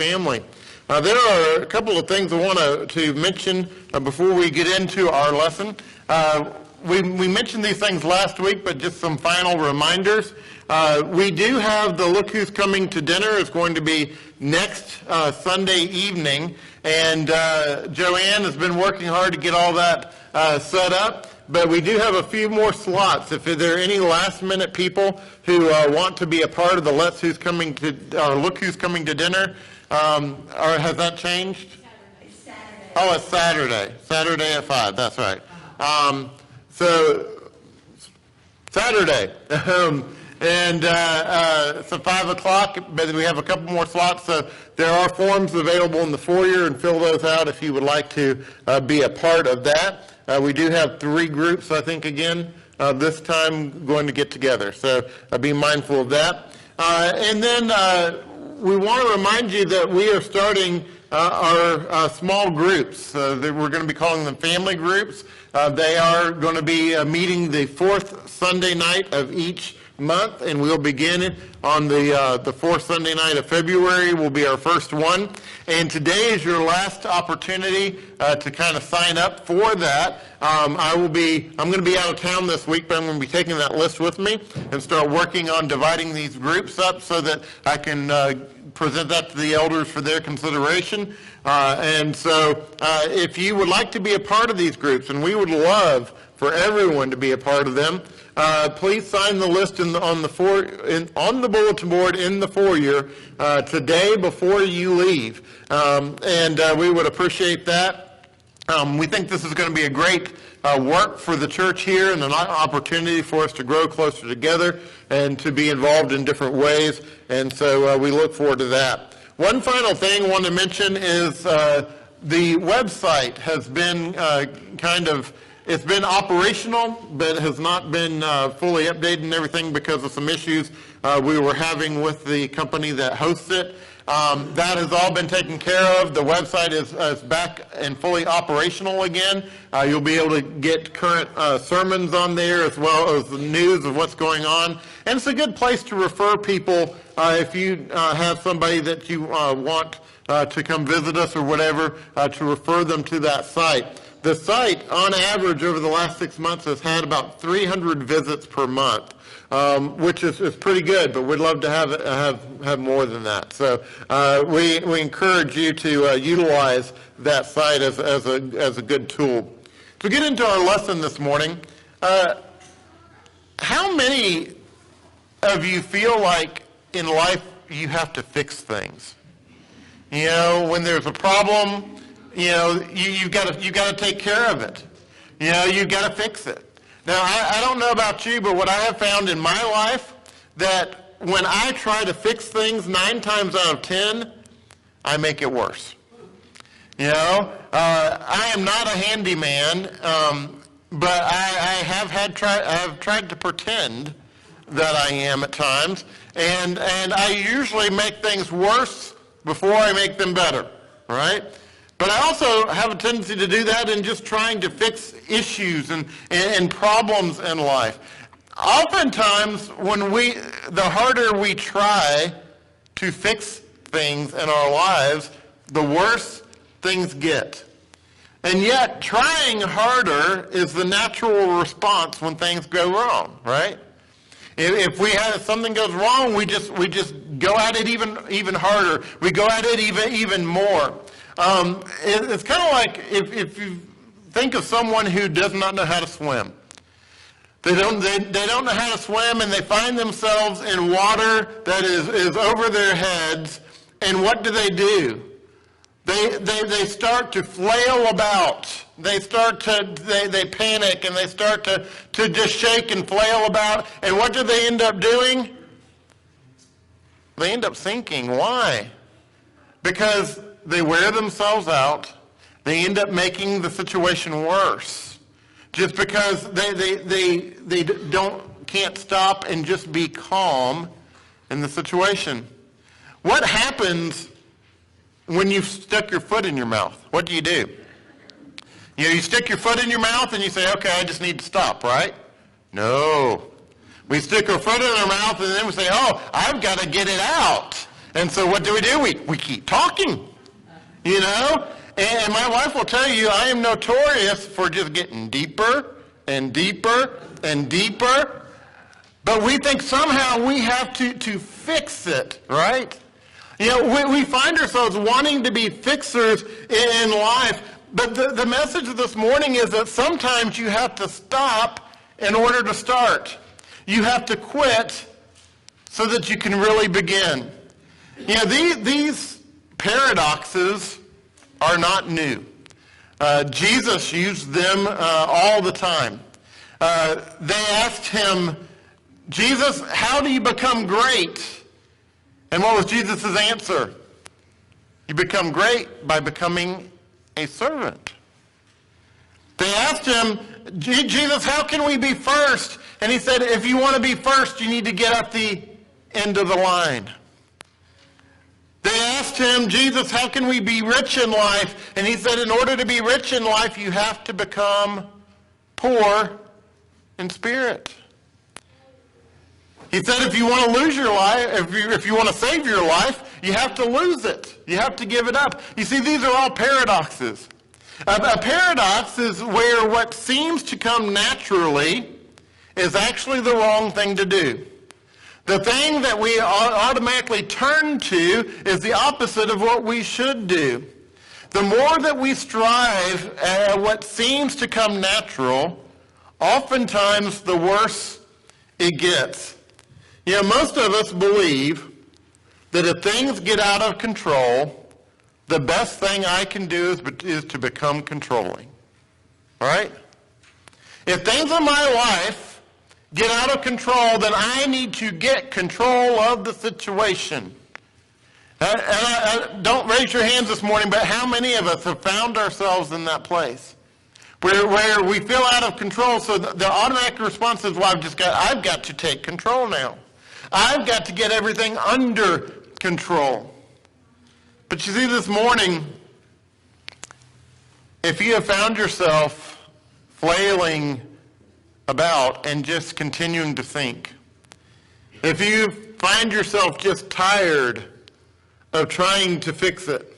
family. There are a couple of things I want to mention before we get into our lesson. We mentioned these things last week, but just some final reminders. We do have the Look Who's Coming to Dinner. It's going to be next Sunday evening, and Joanne has been working hard to get all that set up. But we do have a few more slots. If there are any last-minute people who want to be a part of the Look Who's Coming to Dinner, or has that changed? Saturday. Oh, it's Saturday. Saturday at 5. That's right. So Saturday, and so 5 o'clock. But we have a couple more slots. So there are forms available in the foyer, and fill those out if you would like to be a part of that. We do have 3 groups, I think, again, this time going to get together. So be mindful of that. And then we want to remind you that we are starting our small groups. That we're going to be calling them family groups. They are going to be meeting the 4th Sunday night of each month, and we'll begin on the 4th Sunday night of February will be our first one. And today is your last opportunity to kind of sign up for that. I'm going to be out of town this week, but I'm going to be taking that list with me and start working on dividing these groups up so that I can present that to the elders for their consideration. And so if you would like to be a part of these groups, and we would love for everyone to be a part of them, please sign the list on the bulletin board in the foyer today before you leave. And we would appreciate that. We think this is going to be a great work for the church here and an opportunity for us to grow closer together and to be involved in different ways. And so we look forward to that. One final thing I want to mention is the website has been it's been operational, but has not been fully updated and everything because of some issues we were having with the company that hosts it. That has all been taken care of. The website is back and fully operational again. You'll be able to get current sermons on there as well as the news of what's going on. And it's a good place to refer people if you have somebody that you want to come visit us or whatever, to refer them to that site. The site, on average, over the last 6 months, has had about 300 visits per month, which is pretty good. But we'd love to have more than that. So we encourage you to utilize that site as a good tool. To get into our lesson this morning, how many of you feel like in life you have to fix things? You know, when there's a problem, you know, you've got to take care of it. You know, you've got to fix it. Now, I don't know about you, but what I have found in my life, that when I try to fix things 9 times out of 10, I make it worse. You know, I am not a handyman, but I have tried to pretend that I am at times, and I usually make things worse before I make them better, right? But I also have a tendency to do that in just trying to fix issues and problems in life. Oftentimes, the harder we try to fix things in our lives, the worse things get. And yet, trying harder is the natural response when things go wrong, right? If something goes wrong, we just go at it even harder. We go at it even more. It's kind of like if you think of someone who does not know how to swim. They don't know how to swim, and they find themselves in water that is over their heads. And what do? They start to flail about. They panic, and they start to just shake and flail about. And what do they end up doing? They end up sinking. Why? Because they wear themselves out. They end up making the situation worse, just because they can't stop and just be calm in the situation. What happens when you've stuck your foot in your mouth? What do? You know, you stick your foot in your mouth and you say, okay, I just need to stop, right? No. We stick our foot in our mouth and then we say, oh, I've got to get it out. And so what do? We keep talking, you know? And my wife will tell you, I am notorious for just getting deeper and deeper and deeper. But we think somehow we have to fix it, right? You know, we find ourselves wanting to be fixers in life. But the message of this morning is that sometimes you have to stop in order to start. You have to quit so that you can really begin. You know, these paradoxes are not new. Jesus used them all the time. They asked him, Jesus, how do you become great? And what was Jesus' answer? You become great by becoming a servant. They asked him, Jesus, how can we be first? And he said, if you want to be first, you need to get at the end of the line. They asked him, Jesus, how can we be rich in life? And he said, in order to be rich in life, you have to become poor in spirit. He said, if you want to lose your life, if you want to save your life, you have to lose it. You have to give it up. You see, these are all paradoxes. A paradox is where what seems to come naturally is actually the wrong thing to do. The thing that we automatically turn to is the opposite of what we should do. The more that we strive at what seems to come natural, oftentimes the worse it gets. You know, most of us believe that if things get out of control, the best thing I can do is to become controlling. All right? If things in my life get out of control, then I need to get control of the situation. Don't raise your hands this morning, but how many of us have found ourselves in that place? Where we feel out of control, so the automatic response is, well, I've got to take control now. I've got to get everything under control. But you see, this morning, if you have found yourself flailing about and just continuing to think, if you find yourself just tired of trying to fix it,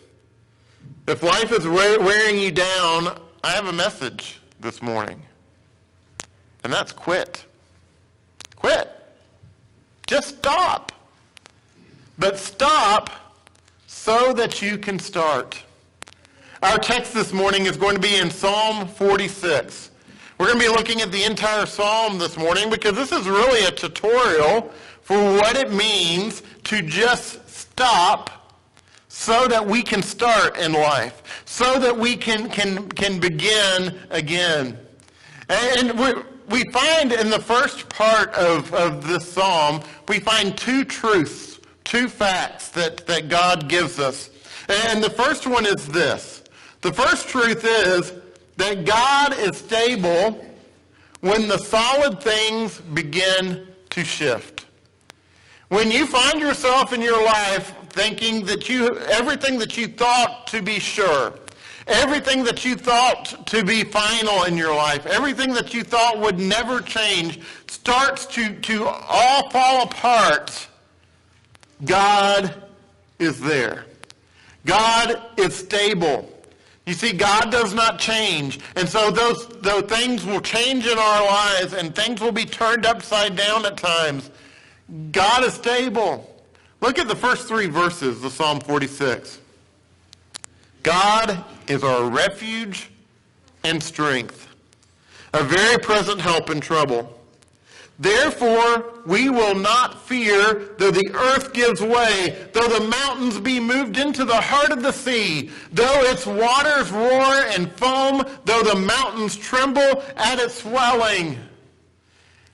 if life is wearing you down, I have a message this morning, and that's quit. Quit. Just stop. But stop so that you can start. Our text this morning is going to be in Psalm 46. We're going to be looking at the entire psalm this morning because this is really a tutorial for what it means to just stop so that we can start in life, so that we can begin again. And we find in the first part of this psalm, we find two truths, two facts that God gives us. And the first one is this. The first truth is that God is stable when the solid things begin to shift. When you find yourself in your life thinking that everything that you thought to be sure, everything that you thought to be final in your life, everything that you thought would never change starts to all fall apart, God is there. God is stable. You see, God does not change. And so those things will change in our lives and things will be turned upside down at times. God is stable. Look at the first three verses of Psalm 46. God is our refuge and strength, a very present help in trouble. Therefore, we will not fear, though the earth gives way, though the mountains be moved into the heart of the sea, though its waters roar and foam, though the mountains tremble at its swelling.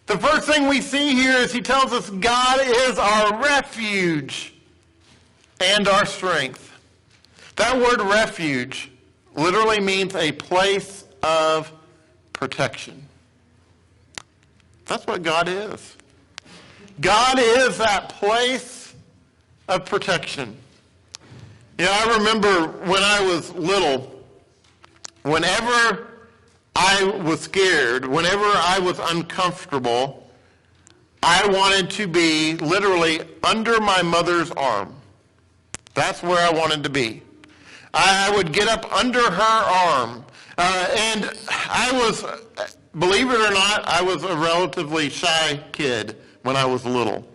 The first thing we see here is he tells us God is our refuge and our strength. That word refuge literally means a place of protection. That's what God is. God is that place of protection. You know, I remember when I was little, whenever I was scared, whenever I was uncomfortable, I wanted to be literally under my mother's arm. That's where I wanted to be. I would get up under her arm. And I was, believe it or not, I was a relatively shy kid when I was little.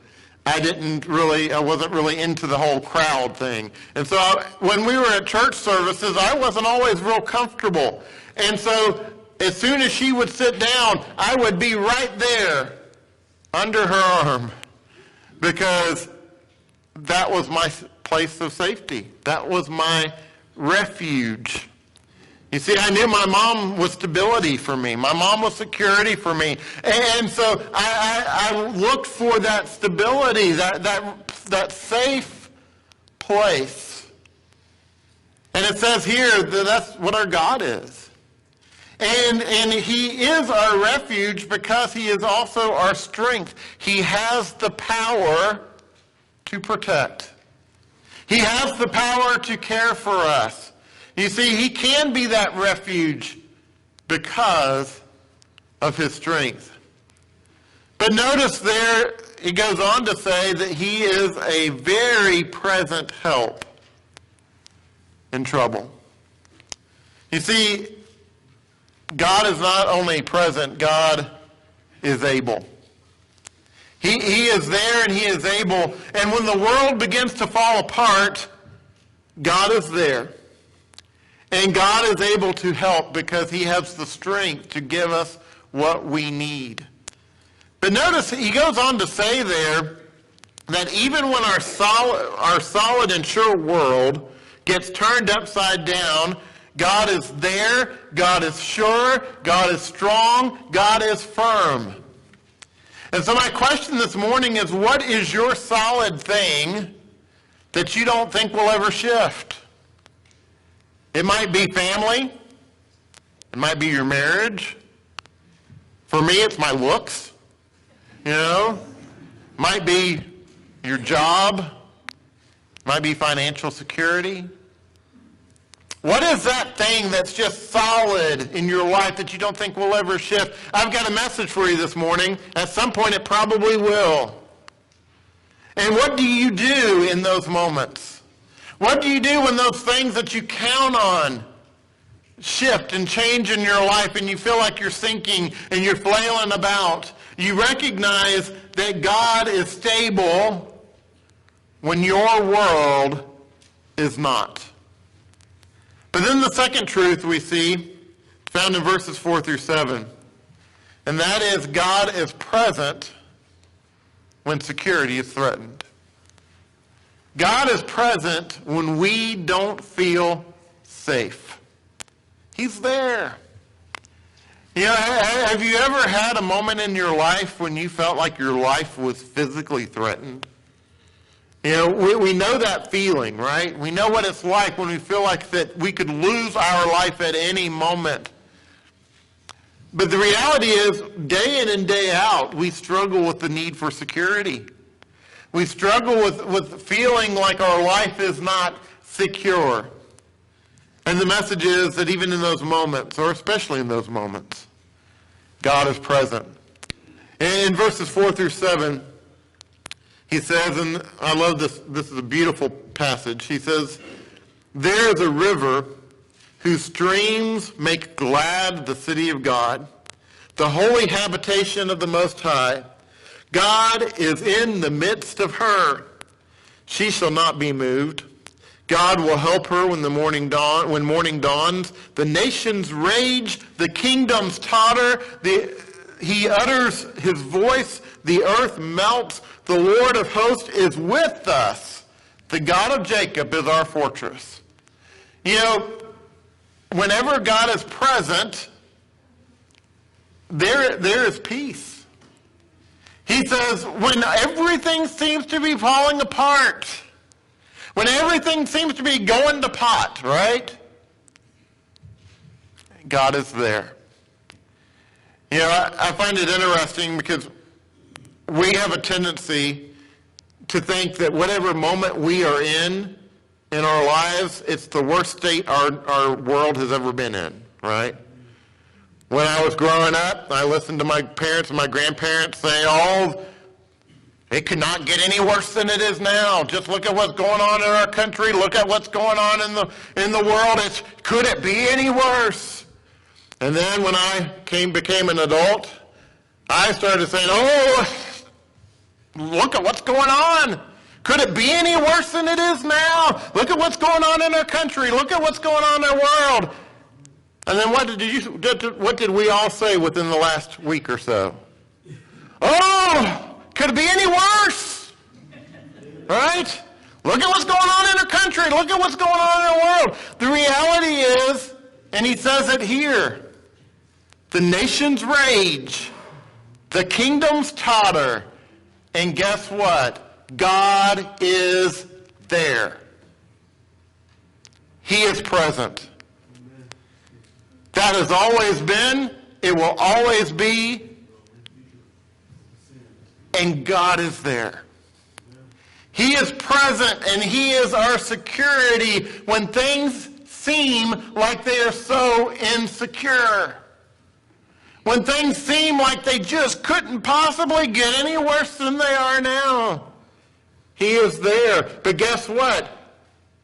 I wasn't really into the whole crowd thing. And so when we were at church services, I wasn't always real comfortable. And so as soon as she would sit down, I would be right there under her arm because that was my place of safety. That was my refuge. You see, I knew my mom was stability for me. My mom was security for me. And so I looked for that stability, that safe place. And it says here that that's what our God is. And he is our refuge because he is also our strength. He has the power to protect. He has the power to care for us. You see, he can be that refuge because of his strength. But notice there, he goes on to say that he is a very present help in trouble. You see, God is not only present, God is able. He is there and he is able. And when the world begins to fall apart, God is there. And God is able to help because he has the strength to give us what we need. But notice he goes on to say there that even when our solid and sure world gets turned upside down, God is there, God is sure, God is strong, God is firm. And so my question this morning is, what is your solid thing that you don't think will ever shift? It might be family. It might be your marriage. For me, it's my looks. It might be your job. It might be financial security. What is that thing that's just solid in your life that you don't think will ever shift? I've got a message for you this morning. At some point, it probably will. And what do you do in those moments? What do you do when those things that you count on shift and change in your life and you feel like you're sinking and you're flailing about? You recognize that God is stable when your world is not. But then the second truth we see found in verses 4 through 7, and that is God is present when security is threatened. God is present when we don't feel safe. He's there. Have you ever had a moment in your life when you felt like your life was physically threatened? We know that feeling, right? We know what it's like when we feel like that we could lose our life at any moment. But the reality is, day in and day out, we struggle with the need for security. We struggle with feeling like our life is not secure. And the message is that even in those moments, or especially in those moments, God is present. In verses 4 through 7, he says, and I love this is a beautiful passage, he says, "There is a river whose streams make glad the city of God, the holy habitation of the Most High. God is in the midst of her. She shall not be moved. God will help her when morning dawns. The nations rage, the kingdoms totter. He utters his voice, the earth melts. The Lord of hosts is with us. The God of Jacob is our fortress." Whenever God is present, there is peace. He says, when everything seems to be falling apart, when everything seems to be going to pot, right? God is there. I find it interesting because we have a tendency to think that whatever moment we are in our lives, it's the worst state our world has ever been in, right? When I was growing up, I listened to my parents and my grandparents say, It could not get any worse than it is now. Just look at what's going on in our country. Look at what's going on in the world. Could it be any worse? And then when I became an adult, I started saying, oh, look at what's going on. Could it be any worse than it is now? Look at what's going on in our country. Look at what's going on in our world. And then what did we all say within the last week or so? Oh, could it be any worse? Right? Look at what's going on in our country. Look at what's going on in our world. The reality is, and he says it here, the nations rage, the kingdoms totter, and guess what? God is there. He is present. That has always been, it will always be, and God is there. He is present, and He is our security when things seem like they are so insecure. When things seem like they just couldn't possibly get any worse than they are now. He is there. But guess what?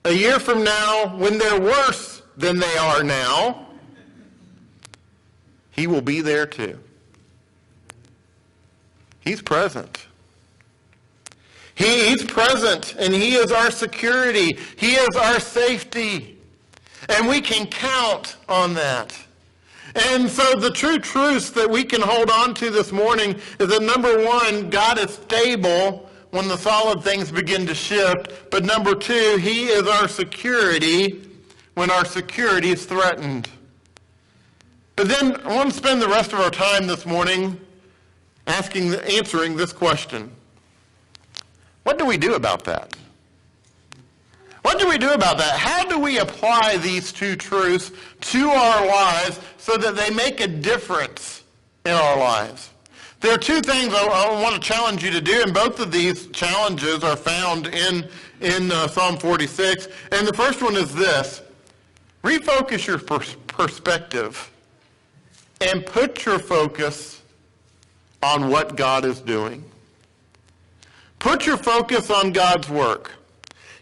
A year from now, when they're worse than they are now, He will be there too. He's present. He's present, and He is our security. He is our safety. And we can count on that. And so the true truths that we can hold on to this morning is that, number one, God is stable when the solid things begin to shift. But number two, He is our security when our security is threatened. But then I want to spend the rest of our time this morning answering this question. What do we do about that? What do we do about that? How do we apply these two truths to our lives so that they make a difference in our lives? There are two things I want to challenge you to do, and both of these challenges are found in Psalm 46. And the first one is this: refocus your perspective and put your focus on what God is doing. Put your focus on God's work.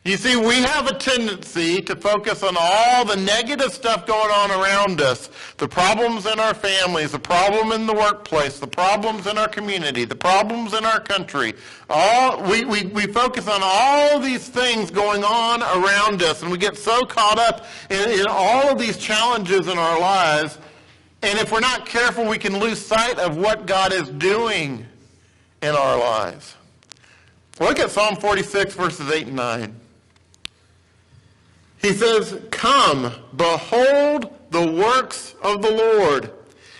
You see, we have a tendency to focus on all the negative stuff going on around us. The problems in our families, the problem in the workplace, the problems in our community, the problems in our country. We focus on all these things going on around us, and we get so caught up in all of these challenges in our lives. And if we're not careful, we can lose sight of what God is doing in our lives. Look at Psalm 46, verses 8 and 9. He says, "Come, behold the works of the Lord,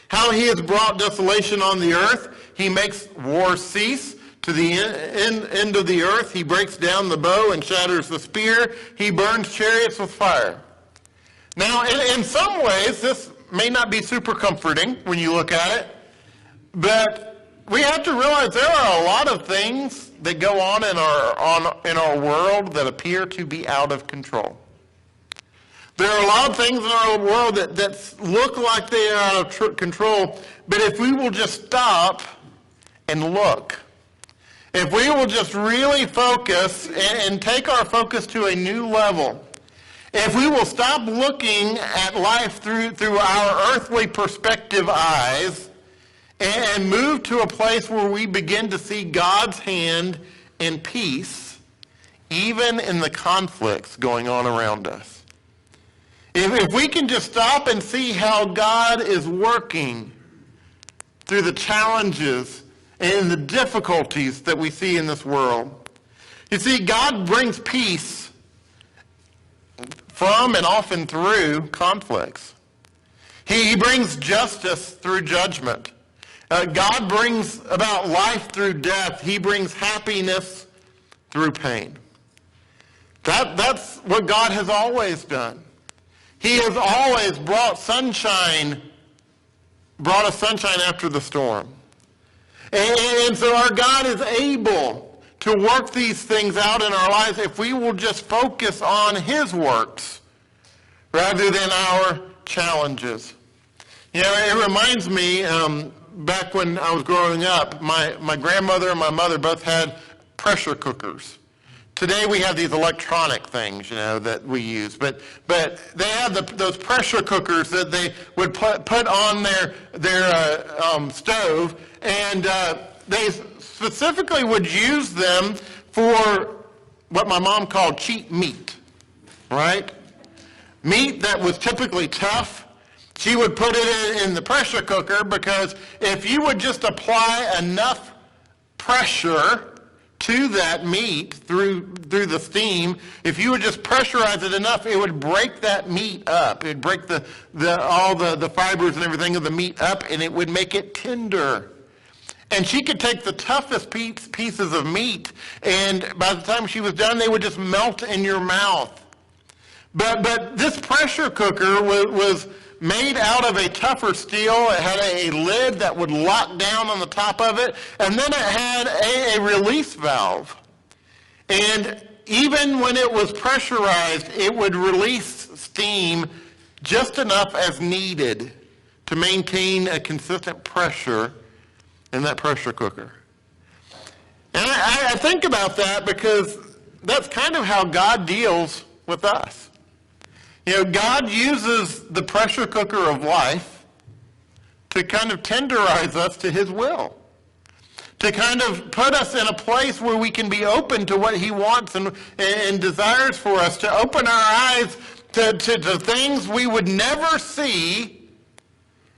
how He has brought desolation on the earth. He makes war cease to the end of the earth. He breaks down the bow and shatters the spear. He burns chariots with fire." Now, in some ways, this may not be super comforting when you look at it, but we have to realize there are a lot of things that go on in our world that appear to be out of control. There are a lot of things in our world that look like they are out of control, but if we will just stop and look, if we will just really focus and take our focus to a new level, if we will stop looking at life through our earthly perspective eyes and move to a place where we begin to see God's hand in peace, even in the conflicts going on around us. If we can just stop and see how God is working through the challenges and the difficulties that we see in this world. You see, God brings peace from and often through conflicts. He brings justice through judgment. God brings about life through death. He brings happiness through pain. That's what God has always done. He has always brought us sunshine after the storm. And so our God is able to work these things out in our lives if we will just focus on His works rather than our challenges. You know, it reminds me, back when I was growing up, my grandmother and my mother both had pressure cookers. Today we have these electronic things, that we use, but they have those pressure cookers that they would put on their stove, and they specifically would use them for what my mom called cheap meat, right? Meat that was typically tough. She would put it in the pressure cooker because if you would just apply enough pressure to that meat through the steam, if you would just pressurize it enough, it would break that meat up. It would break all the fibers and everything of the meat up, and it would make it tender. And she could take the toughest pieces of meat, and by the time she was done, they would just melt in your mouth. But this pressure cooker was made out of a tougher steel. It had a lid that would lock down on the top of it, and then it had a release valve. And even when it was pressurized, it would release steam just enough as needed to maintain a consistent pressure in that pressure cooker. And I think about that because that's kind of how God deals with us. God uses the pressure cooker of life to kind of tenderize us to his will, to kind of put us in a place where we can be open to what he wants and desires for us, to open our eyes to things we would never see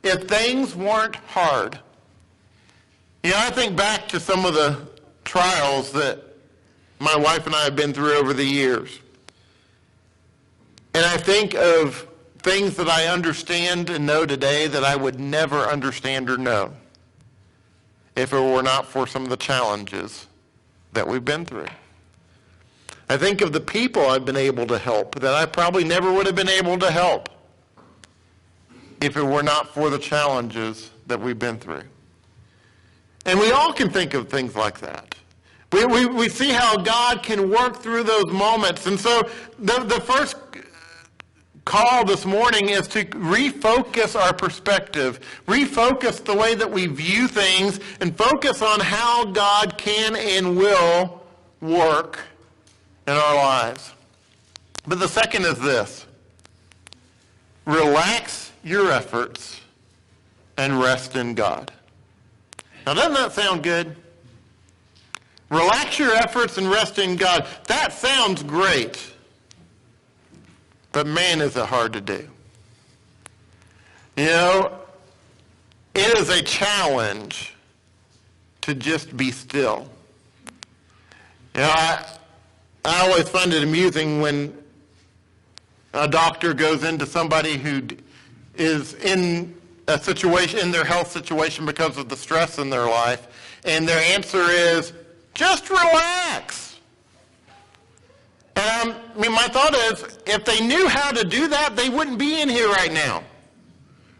if things weren't hard. I think back to some of the trials that my wife and I have been through over the years. And I think of things that I understand and know today that I would never understand or know if it were not for some of the challenges that we've been through. I think of the people I've been able to help that I probably never would have been able to help if it were not for the challenges that we've been through. And we all can think of things like that. We see how God can work through those moments. And so the first call this morning is to refocus our perspective, refocus the way that we view things, and focus on how God can and will work in our lives. But the second is this: relax your efforts and rest in God. Now, doesn't that sound good? Relax your efforts and rest in God. That sounds great. But man, is it hard to do. It is a challenge to just be still. I always find it amusing when a doctor goes into somebody who is in a situation, in their health situation because of the stress in their life, and their answer is, just relax. And my thought is, if they knew how to do that, they wouldn't be in here right now.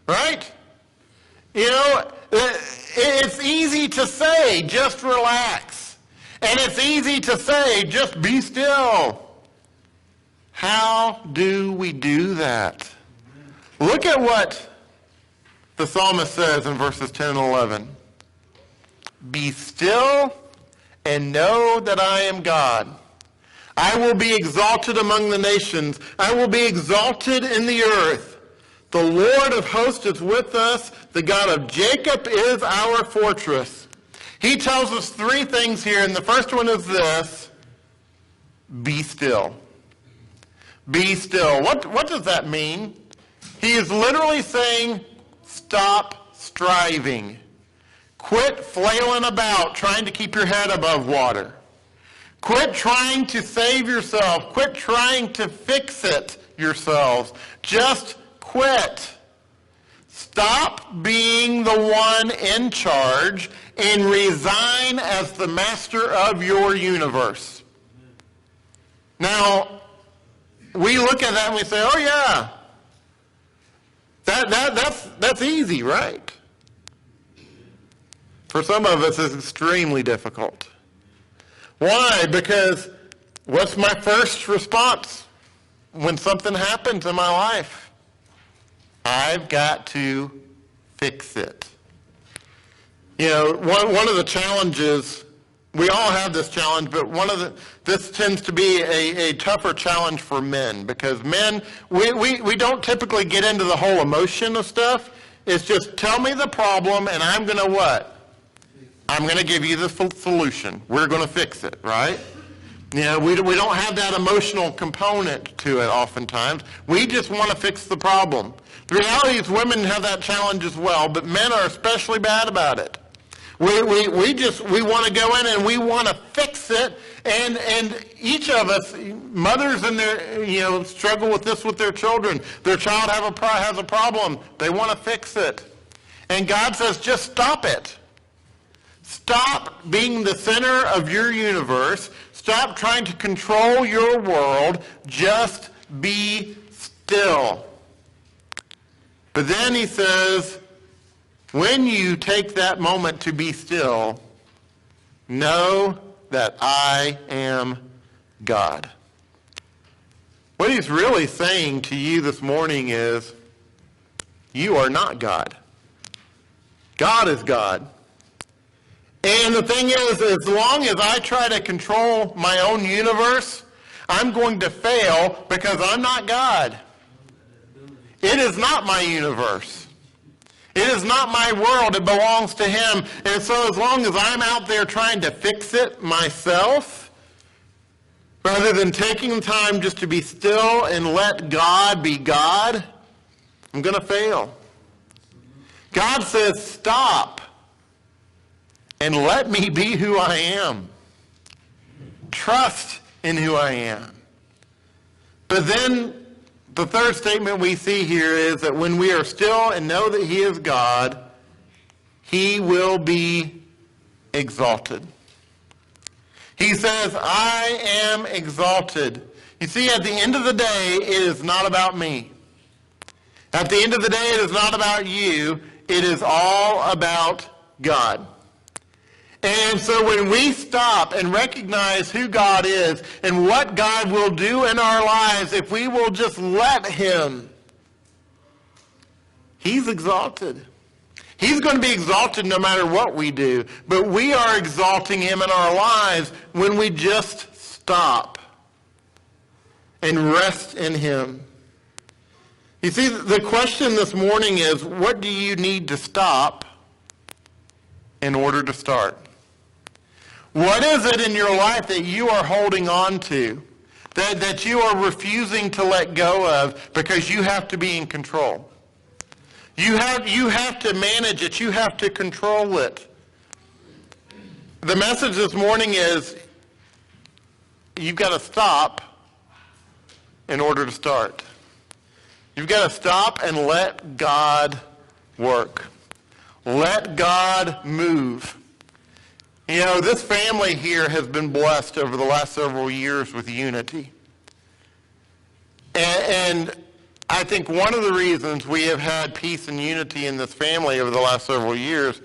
Right? It's easy to say, just relax. And it's easy to say, just be still. How do we do that? Look at what the psalmist says in verses 10 and 11. Be still and know that I am God. I will be exalted among the nations. I will be exalted in the earth. The Lord of hosts is with us. The God of Jacob is our fortress. He tells us three things here, and the first one is this: be still. Be still. What does that mean? He is literally saying, stop striving. Quit flailing about trying to keep your head above water. Quit trying to save yourself. Quit trying to fix it yourselves. Just quit. Stop being the one in charge and resign as the master of your universe. Now, we look at that and we say, oh yeah, that's easy, right? For some of us, it's extremely difficult. Why? Because what's my first response when something happens in my life? I've got to fix it. One of the challenges we all have this challenge, but this tends to be a tougher challenge for men, because men, we don't typically get into the whole emotion of stuff. It's just tell me the problem and I'm going to what? I'm going to give you the solution. We're going to fix it, right? You know, we don't have that emotional component to it oftentimes. We just want to fix the problem. The reality is women have that challenge as well, but men are especially bad about it. We want to go in and we want to fix it, and each of us, mothers and their, struggle with this with their children. Their child has a problem. They want to fix it. And God says, just stop it. Stop being the center of your universe. Stop trying to control your world. Just be still. But then he says, when you take that moment to be still, know that I am God. What he's really saying to you this morning is, you are not God. God is God. And the thing is, as long as I try to control my own universe, I'm going to fail because I'm not God. It is not my universe. It is not my world. It belongs to him. And so as long as I'm out there trying to fix it myself, rather than taking the time just to be still and let God be God, I'm going to fail. God says, stop and let me be who I am. Trust in who I am. But then the third statement we see here is that when we are still and know that he is God, he will be exalted. He says, I am exalted. You see, at the end of the day, it is not about me. At the end of the day, it is not about you. It is all about God. And so when we stop and recognize who God is and what God will do in our lives, if we will just let him, he's exalted. He's going to be exalted no matter what we do. But we are exalting him in our lives when we just stop and rest in him. You see, the question this morning is, what do you need to stop in order to start? What is it in your life that you are holding on to, that you are refusing to let go of because you have to be in control? You have to manage it. You have to control it. The message this morning is you've got to stop in order to start. You've got to stop and let God work. Let God move. You know, this family here has been blessed over the last several years with unity. And I think one of the reasons we have had peace and unity in this family over the last several years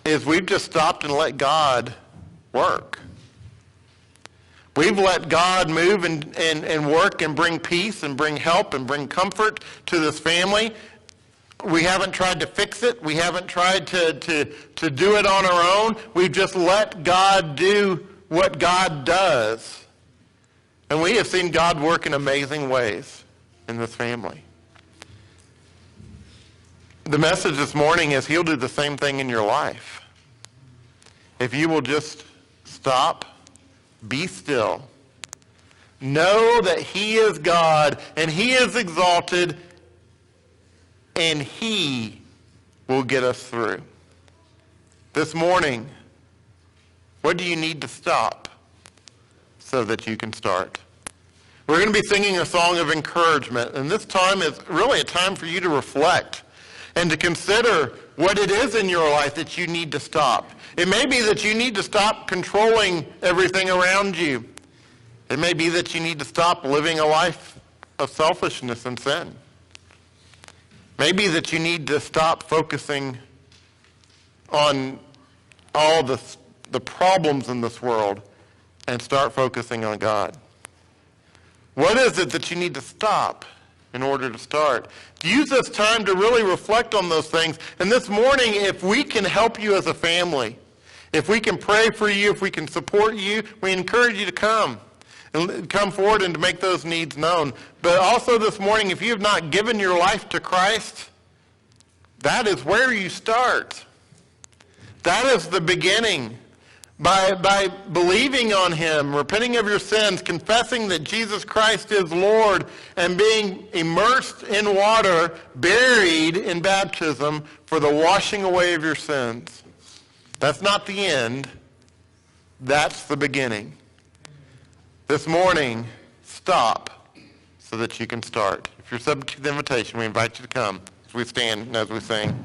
is we've just stopped and let God work. We've let God move and work and bring peace and bring help and bring comfort to this family. We haven't tried to fix it. We haven't tried to do it on our own. We've just let God do what God does. And we have seen God work in amazing ways in this family. The message this morning is he'll do the same thing in your life. If you will just stop, be still, know that he is God and he is exalted, and he will get us through. This morning, what do you need to stop so that you can start? We're going to be singing a song of encouragement, and this time is really a time for you to reflect and to consider what it is in your life that you need to stop. It may be that you need to stop controlling everything around you. It may be that you need to stop living a life of selfishness and sin. Maybe that you need to stop focusing on all the problems in this world and start focusing on God. What is it that you need to stop in order to start? Use this time to really reflect on those things. And this morning, if we can help you as a family, If we can pray for you, if we can support you, we encourage you to come and come forward and to make those needs known. But also this morning, if you have not given your life to Christ, that is where you start. That is the beginning. By believing on him, repenting of your sins, confessing that Jesus Christ is Lord, and being immersed in water, buried in baptism for the washing away of your sins. That's not the end. That's the beginning. This morning, stop so that you can start. If you're subject to the invitation, we invite you to come as we stand and as we sing.